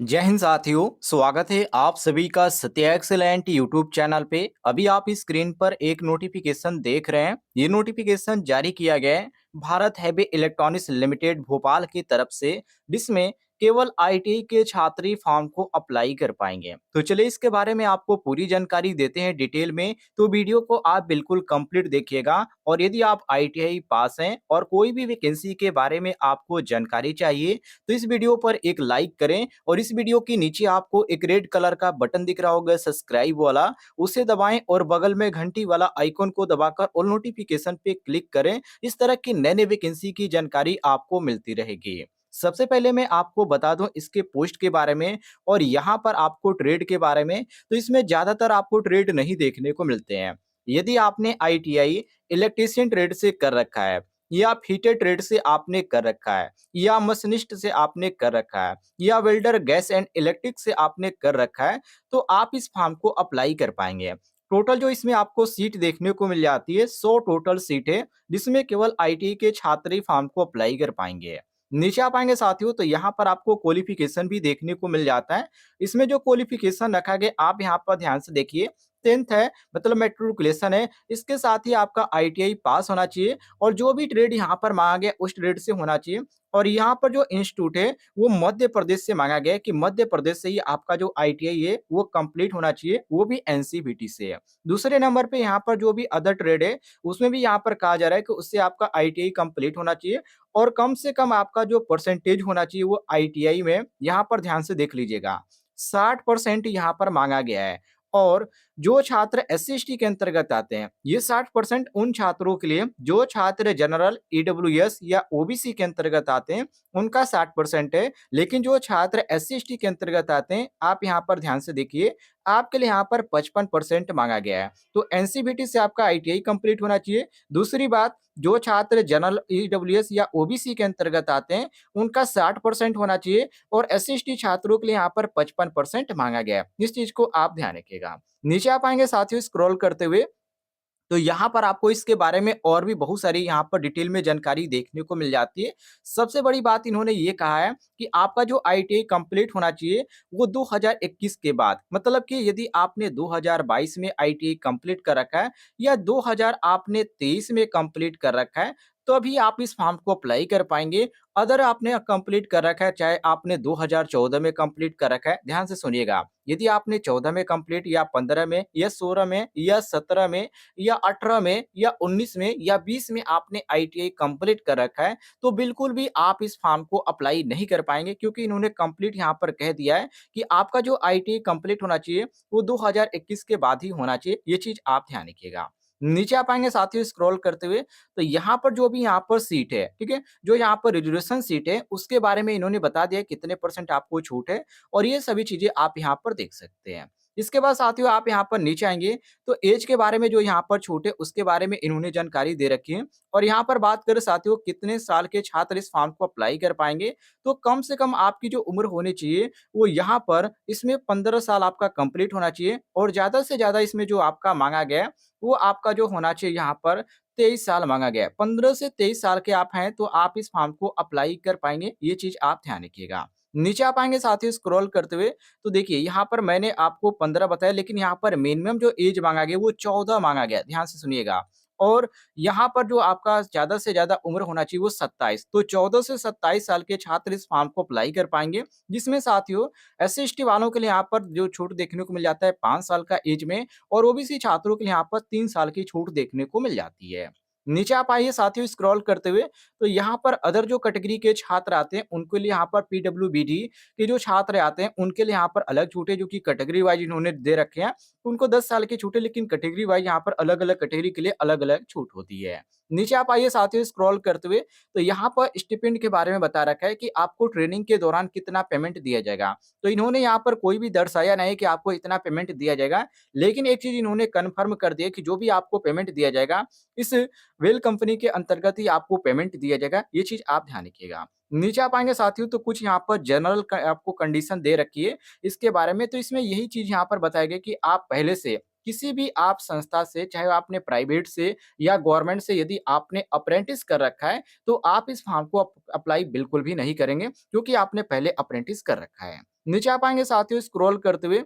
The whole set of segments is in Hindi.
जय हिंद साथियों, स्वागत है आप सभी का सत्या एक्सेलेंट यूट्यूब चैनल पे। अभी आप इस स्क्रीन पर एक नोटिफिकेशन देख रहे हैं। ये नोटिफिकेशन जारी किया गया है Bharat heavy electronics limited Bhopal की तरफ से, जिसमें केवल आईटीआई के छात्र ही फॉर्म को अप्लाई कर पाएंगे। तो चलिए इसके बारे में आपको पूरी जानकारी देते हैं डिटेल में। तो वीडियो को आप बिल्कुल कंप्लीट देखिएगा। और यदि आप आईटीआई पास हैं और कोई भी वैकेंसी के बारे में आपको जानकारी चाहिए तो इस वीडियो पर एक लाइक करें और इस वीडियो के नीचे आपको एक रेड कलर का बटन दिख रहा होगा सब्सक्राइब वाला, उसे दबाएं और बगल में घंटी वाला आइकॉन को दबाकर ऑल नोटिफिकेशन पे क्लिक करें। इस तरह की नए नए वैकेंसी की जानकारी आपको मिलती रहेगी। सबसे पहले मैं आपको बता दूं इसके पोस्ट के बारे में और यहाँ पर आपको ट्रेड के बारे में। तो इसमें ज्यादातर आपको ट्रेड नहीं देखने को मिलते हैं। यदि आपने आईटीआई इलेक्ट्रीशियन ट्रेड से कर रखा है या फीटर ट्रेड से आपने कर रखा है या मशीनिस्ट से आपने कर रखा है या वेल्डर गैस एंड इलेक्ट्रिक से आपने कर रखा है तो आप इस फॉर्म को अप्लाई कर पाएंगे। टोटल जो इसमें आपको सीट देखने को मिल जाती है 100 टोटल सीट है, जिसमें केवल आईटी के छात्र ही फॉर्म को अप्लाई कर पाएंगे। नीचे आ पाएंगे साथियों तो यहाँ पर आपको क्वालिफिकेशन भी देखने को मिल जाता है। इसमें जो क्वालिफिकेशन रखा गया आप यहाँ पर ध्यान से देखिए। 10th है, मतलब मेट्रिकुलेशन है। इसके साथ ही आपका आईटीआई पास होना चाहिए और जो भी ट्रेड यहाँ पर मांगा गया उस ट्रेड से होना चाहिए। और यहाँ पर जो इंस्टीट्यूट है वो मध्य प्रदेश से मांगा गया है कि मध्य प्रदेश से ही आपका जो आईटीआई है वो कंप्लीट होना चाहिए, वो भी एनसीवीटी से है। दूसरे नंबर पे यहाँ पर जो भी अदर ट्रेड है उसमें भी यहाँ पर कहा जा रहा है कि उससे आपका आईटीआई कंप्लीट होना चाहिए और कम से कम आपका जो परसेंटेज होना चाहिए वो आईटीआई में, यहाँ पर ध्यान से देख लीजिएगा, 60% यहाँ पर मांगा गया है। और जो छात्र एससी/एसटी के अंतर्गत आते हैं, ये 60% उन छात्रों के लिए जो छात्र जनरल, ईडब्ल्यूएस या ओबीसी के अंतर्गत आते हैं, उनका 60% है। लेकिन जो छात्र एससी/एसटी के अंतर्गत आते हैं, आप यहाँ पर ध्यान से देखिए, आपके लिए यहाँ पर 55% मांगा गया है। तो एनसीवीटी से आपका आईटीआई कंप्लीट होना चाहिए। दूसरी बात, जो छात्र जनरल, ईडब्ल्यूएस या ओबीसी के अंतर्गत आते हैं, उनका 60% होना चाहिए और एससी/एसटी छात्रों के लिए यहाँ पर 55% मांगा गया है। इस चीज को आप ध्यान रखिएगा। नीचे आप आएंगे साथियों स्क्रॉल करते हुए तो यहाँ पर आपको इसके बारे में और भी बहुत सारी यहाँ पर डिटेल में जानकारी देखने को मिल जाती है। सबसे बड़ी बात इन्होंने ये कहा है कि आपका जो आईटीआई कंप्लीट होना चाहिए वो 2021 के बाद, मतलब कि यदि आपने 2022 में आईटीआई कंप्लीट कर रखा है या 2000 आपने 23 में कंप्लीट कर रखा है तो अभी आप इस फॉर्म को अप्लाई कर पाएंगे। अगर आपने कंप्लीट कर रखा है, चाहे आपने 2014 में कंप्लीट कर रखा है, ध्यान से सुनिएगा, यदि आपने 14 में कंप्लीट या 15 में या 16 में या 17 में या 18 में या 19 में या 20 में आपने आईटीआई कंप्लीट कर रखा है तो बिल्कुल भी आप इस फॉर्म को अप्लाई नहीं कर पाएंगे, क्योंकि इन्होंने कंप्लीट यहाँ पर कह दिया है कि आपका जो आईटीआई कंप्लीट होना चाहिए वो 2021 के बाद ही होना चाहिए। ये चीज आप ध्यान रखिएगा। नीचे आप आएंगे साथियों स्क्रॉल करते हुए तो यहाँ पर जो भी यहाँ पर सीट है, ठीक है, जो यहाँ पर रिजर्वेशन सीट है उसके बारे में इन्होंने बता दिया कितने परसेंट आपको छूट है और ये सभी चीजें आप यहाँ पर देख सकते हैं। इसके बाद साथियों आप यहाँ पर नीचे आएंगे तो एज के बारे में जो यहाँ पर छूट है उसके बारे में इन्होंने जानकारी दे रखी है। और यहाँ पर बात करें साथियों कितने साल के छात्र इस फॉर्म को अप्लाई कर पाएंगे, तो कम से कम आपकी जो उम्र होनी चाहिए वो यहाँ पर इसमें 15 साल आपका कंप्लीट होना चाहिए और ज्यादा से ज्यादा इसमें जो आपका मांगा गया है वो आपका जो होना चाहिए यहाँ पर 23 साल मांगा गया है। 15 से 23 साल के आप हैं तो आप इस फॉर्म को अप्लाई कर पाएंगे, ये चीज आप ध्यान रखिएगा। नीचे आप आएंगे साथियों स्क्रॉल करते हुए तो देखिए यहाँ पर मैंने आपको 15 बताया, लेकिन यहाँ पर मिनिमम जो एज मांगा गया वो 14 मांगा गया, ध्यान से सुनिएगा। और यहाँ पर जो आपका ज्यादा से ज्यादा उम्र होना चाहिए वो 27, तो 14 से 27 साल के छात्र इस फॉर्म को अप्लाई कर पाएंगे। जिसमें साथियों एससी/एसटी वालों के लिए यहाँ पर जो छूट देखने को मिल जाता है 5 साल का एज में और ओबीसी छात्रों के लिए यहाँ पर 3 साल की छूट देखने को मिल जाती है। नीचे आप आइए साथियों स्क्रॉल करते हुए तो यहाँ पर अदर जो कैटेगरी के छात्र आते हैं उनके लिए यहाँ पर पीडब्ल्यूबीडी के जो छात्र आते हैं उनके लिए यहाँ पर अलग छूट है, जो कि कैटेगरी वाइज इन्होंने दे रखे हैं। उनको 10 साल की छूट है, लेकिन कैटेगरी वाइज यहाँ पर अलग अलग कैटेगरी के लिए अलग अलग छूट होती है। नीचे आप आइए साथियों स्क्रॉल करते हुए तो यहाँ पर स्टिपेंड के बारे में बता रखा है कि आपको ट्रेनिंग के दौरान कितना पेमेंट दिया जाएगा। तो इन्होंने यहाँ पर कोई भी दर्शाया नहीं कि आपको इतना पेमेंट दिया जाएगा, लेकिन एक चीज इन्होंने कन्फर्म कर दिया कि जो भी आपको पेमेंट दिया जाएगा इस वेल कंपनी के अंतर्गत ही आपको पेमेंट दिया जाएगा, ये चीज आप ध्यान रखिएगा। नीचे आप आएंगे साथियों तो कुछ यहाँ पर जनरल आपको कंडीशन दे रखी है इसके बारे में, तो इसमें यही चीज यहाँ पर बताया गया कि आप पहले से किसी भी आप संस्था से, चाहे आपने प्राइवेट से या गवर्नमेंट से यदि आपने अप्रेंटिस कर रखा है, तो आप इस फॉर्म को अप्लाई बिल्कुल भी नहीं करेंगे क्योंकि आपने पहले अप्रेंटिस कर रखा है। नीचे आप आएँगे साथियों स्क्रॉल करते हुए,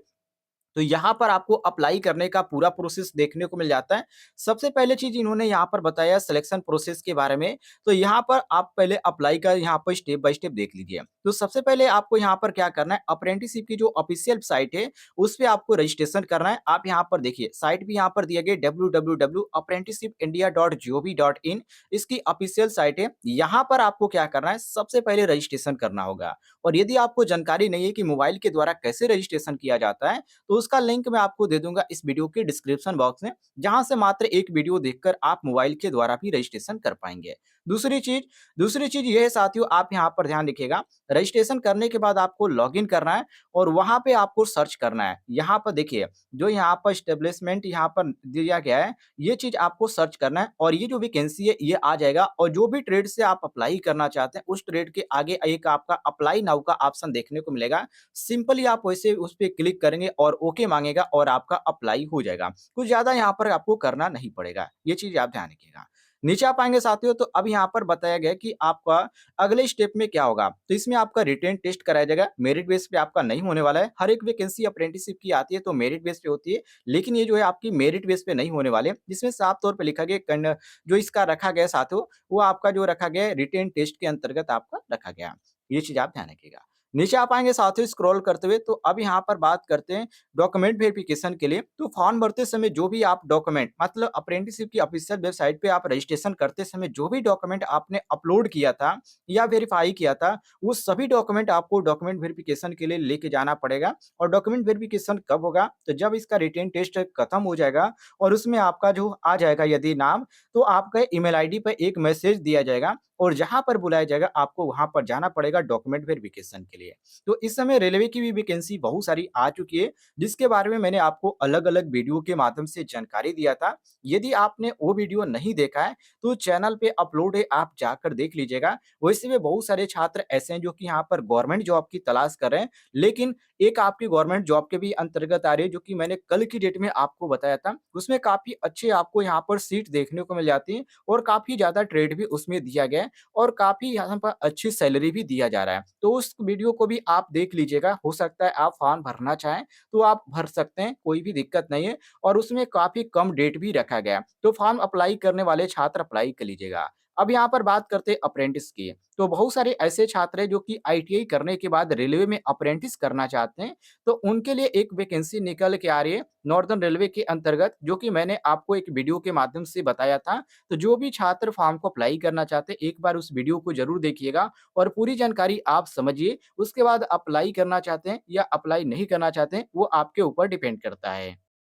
तो यहाँ पर आपको अप्लाई करने का पूरा प्रोसेस देखने को मिल जाता है। सबसे पहले चीज़ इन्होंने यहाँ पर बताया सिलेक्शन प्रोसेस के बारे में, तो यहाँ पर आप पहले अप्लाई का यहाँ पर स्टेप बाय स्टेप देख लीजिए। तो सबसे पहले आपको यहाँ पर क्या करना है, अप्रेंटिसशिप की जो ऑफिशियल साइट है, उस पे आपको रजिस्ट्रेशन करना है। आप यहाँ पर देखिए, साइट भी यहाँ पर दिया गया है www.apprenticeshipindia.gov.in, इसकी ऑफिशियल साइट है। यहाँ पर आपको क्या करना है, सबसे पहले रजिस्ट्रेशन करना होगा। और यदि आपको जानकारी नहीं है कि मोबाइल के द्वारा कैसे रजिस्ट्रेशन किया जाता है, तो उसका लिंक मैं आपको दे दूँगा इस वीडियो के डिस्क्रिप्शन बॉक्स में, जहाँ से मात्र एक वीडियो देखकर आप मोबाइल के द्वारा भी रजिस्ट्रेशन कर पाएँगे। दूसरी चीज़ दूसरी चीज़ ये है साथियों, आप यहाँ पर ध्यान रखिएगा, रजिस्ट्रेशन करने के बाद आपको लॉगिन करना है और वहाँ पे आपको सर्च करना है। यहाँ पर देखिए, जो यहाँ पर एस्टेब्लिशमेंट यहाँ पर दिया गया है, ये चीज़ आपको सर्च करना है और ये जो वैकेंसी है, ये आ जाएगा और जो भी ट्रेड से आप अप्लाई करना चाहते हैं, उस ट्रेड के आगे एक आपका अप्लाई नाउ का ऑप्शन देखने को मिलेगा। सिंपली आप वैसे उस पे क्लिक करेंगे और ओके माँगेगा और आपका अप्लाई हो जाएगा। कुछ ज़्यादा यहाँ पर आपको करना नहीं पड़ेगा। ये चीज़ आप ध्यान रखिएगा। नीचे आप आएँगे साथियों, तो अब यहाँ पर बताया गया है कि आपका अगले स्टेप में क्या होगा। तो इसमें आपका रिटेन टेस्ट कराया जाएगा। मेरिट बेस पे आपका नहीं होने वाला है। हर एक वैकेंसी अप्रेंटिसशिप की आती है तो मेरिट बेस पे होती है। लेकिन ये जो है आपकी मेरिट बेस पे नहीं होने वाले। जिसमें साफ तौर पे लिखा गया है जो इसका रखा गया है साथियों, वो आपका जो रखा गया है रिटेन टेस्ट के अंतर्गत आपका रखा गया। ये चीज़ आप ध्यान रखिएगा। नीचे आप आएँगे साथियों स्क्रॉल करते हुए, तो अब यहाँ पर बात करते हैं डॉक्यूमेंट वेरिफिकेशन के लिए। तो फॉर्म भरते समय जो भी आप डॉक्यूमेंट, मतलब अप्रेंटिसशिप की ऑफिशियल वेबसाइट पे आप रजिस्ट्रेशन करते समय जो भी डॉक्यूमेंट आपने अपलोड किया था या वेरीफाई किया था, वो सभी डॉक्यूमेंट आपको डॉक्यूमेंट वेरिफिकेशन के लिए लेके जाना पड़ेगा। और डॉक्यूमेंट वेरिफिकेशन कब होगा? तो जब इसका रिटेन टेस्ट खत्म हो जाएगा और उसमें आपका जो आ जाएगा यदि नाम, तो आपका ईमेल आईडी पे एक मैसेज दिया जाएगा और जहाँ पर बुलाया जाएगा आपको वहाँ पर जाना पड़ेगा डॉक्यूमेंट वेरिफिकेशन के लिए। तो इस समय रेलवे की भी वैकेंसी बहुत सारी आ चुकी है, जिसके बारे में मैंने आपको अलग-अलग वीडियो के माध्यम से जानकारी दिया था। यदि आपने वो वीडियो नहीं देखा है, तो चैनल पे अपलोड है, आप जाकर देख लीजिएगा। वैसे में बहुत सारे छात्र ऐसे हैं जो कि यहाँ पर गवर्नमेंट जॉब की तलाश कर रहे हैं, लेकिन एक आपकी गवर्नमेंट जॉब के भी अंतर्गत आ रही है, जो कि मैंने कल की डेट में आपको बताया था। उसमें काफ़ी अच्छे आपको यहाँ पर सीट देखने को मिल जाती है और काफ़ी ज़्यादा ट्रेड भी उसमें दिया गया है और काफ़ी यहाँ पर अच्छी सैलरी भी दिया जा रहा है। तो उस वीडियो को भी आप देख लीजिएगा, हो सकता है आप फॉर्म भरना चाहें, तो आप भर सकते हैं, कोई भी दिक्कत नहीं है और उसमें काफ़ी कम डेट भी रखा गया है। तो फॉर्म अप्लाई करने वाले छात्र अप्लाई कर लीजिएगा। अब यहाँ पर बात करते हैं अप्रेंटिस की। तो बहुत सारे ऐसे छात्र हैं जो कि आईटीआई करने के बाद रेलवे में अप्रेंटिस करना चाहते हैं, तो उनके लिए एक वैकेंसी निकल के आ रही है नॉर्दर्न रेलवे के अंतर्गत, जो कि मैंने आपको एक वीडियो के माध्यम से बताया था। तो जो भी छात्र फॉर्म को अप्लाई करना चाहते हैं, एक बार उस वीडियो को ज़रूर देखिएगा और पूरी जानकारी आप समझिए। उसके बाद अप्लाई करना चाहते हैं या अप्लाई नहीं करना चाहते हैं, वो आपके ऊपर डिपेंड करता है।